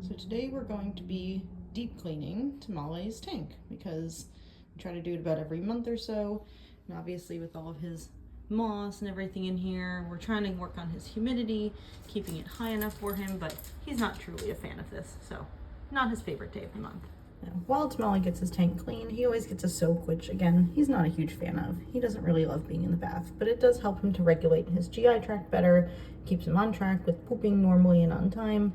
So today we're going to be deep cleaning Tamale's tank because we try to do it about every month or so. And obviously with all of his moss and everything in here, we're trying to work on his humidity, keeping it high enough for him, but he's not truly a fan of this, so not his favorite day of the month. Yeah. While Tamale gets his tank clean, he always gets a soak, which again, he's not a huge fan of. He doesn't really love being in the bath, but it does help him to regulate his GI tract better, keeps him on track with pooping normally and on time,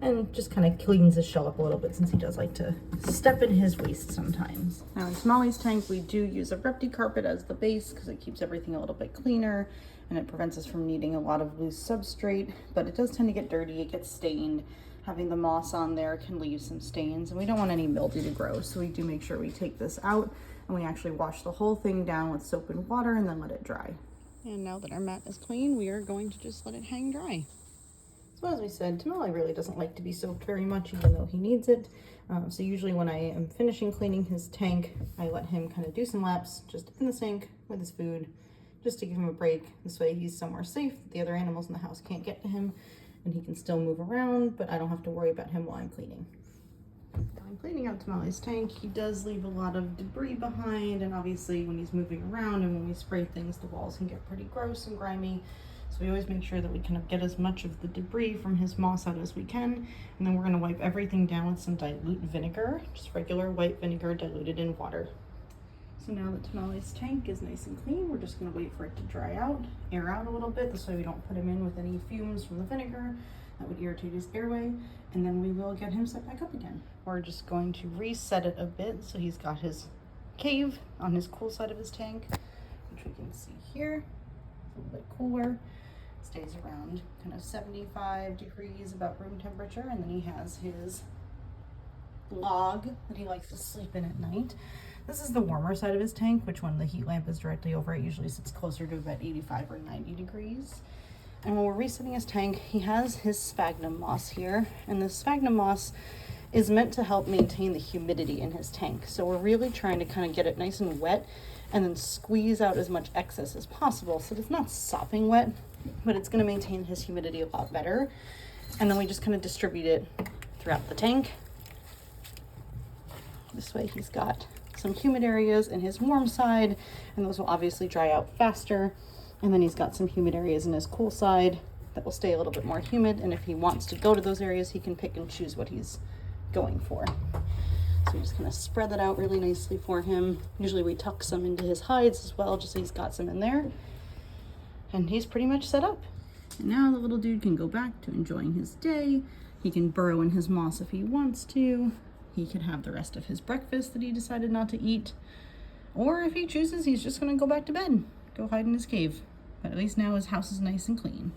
and just kind of cleans his shell up a little bit since he does like to step in his waste sometimes. Now in Tamale's tank, we do use a repti carpet as the base because it keeps everything a little bit cleaner and it prevents us from needing a lot of loose substrate, but it does tend to get dirty, it gets stained. Having the moss on there can leave some stains and we don't want any mildew to grow, so we do make sure we take this out and we actually wash the whole thing down with soap and water and then let it dry. And now that our mat is clean, we are going to just let it hang dry. So as we said, Tamale really doesn't like to be soaked very much, even though he needs it. So usually when I am finishing cleaning his tank, I let him kind of do some laps just in the sink with his food, just to give him a break. This way he's somewhere safe. The other animals in the house can't get to him, and he can still move around, but I don't have to worry about him while I'm cleaning. While I'm cleaning out Tamale's tank, he does leave a lot of debris behind, and obviously when he's moving around and when we spray things, the walls can get pretty gross and grimy. So we always make sure that we kind of get as much of the debris from his moss out as we can. And then we're gonna wipe everything down with some dilute vinegar, just regular white vinegar diluted in water. So now that Tamale's tank is nice and clean, we're just gonna wait for it to dry out, air out a little bit. This way we don't put him in with any fumes from the vinegar that would irritate his airway. And then we will get him set back up again. We're just going to reset it a bit. So he's got his cave on his cool side of his tank, which we can see here. It's a little bit cooler. Stays around kind of 75 degrees, about room temperature, and then he has his log that he likes to sleep in at night. This is the warmer side of his tank, which when the heat lamp is directly over it usually sits closer to about 85 or 90 degrees. And when we're resetting his tank, he has his sphagnum moss here, and the sphagnum moss is meant to help maintain the humidity in his tank. So we're really trying to kind of get it nice and wet and then squeeze out as much excess as possible so that it's not sopping wet, but it's going to maintain his humidity a lot better. And then we just kind of distribute it throughout the tank. This way he's got some humid areas in his warm side, and those will obviously dry out faster. And then he's got some humid areas in his cool side that will stay a little bit more humid. And if he wants to go to those areas, he can pick and choose what he's going for. So we just kind of spread that out really nicely for him. Usually we tuck some into his hides as well, just so he's got some in there. And he's pretty much set up. And now the little dude can go back to enjoying his day. He can burrow in his moss if he wants to. He can have the rest of his breakfast that he decided not to eat. Or if he chooses, he's just gonna go back to bed, go hide in his cave. But at least now his house is nice and clean.